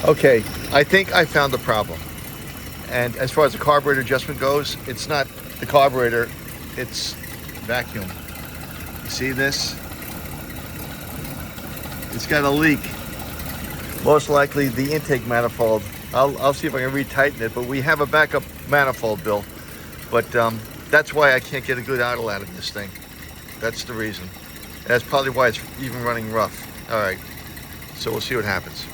Okay, I think I found the problem. And as far as the carburetor adjustment goes, it's not the carburetor, it's vacuum. You see this? It's got a leak. Most likely the intake manifold. I'll see if I can retighten it, but we have a backup manifold, Bill. But that's why I can't get a good idle out of this thing. That's the reason. That's probably why it's even running rough. All right, so we'll see what happens.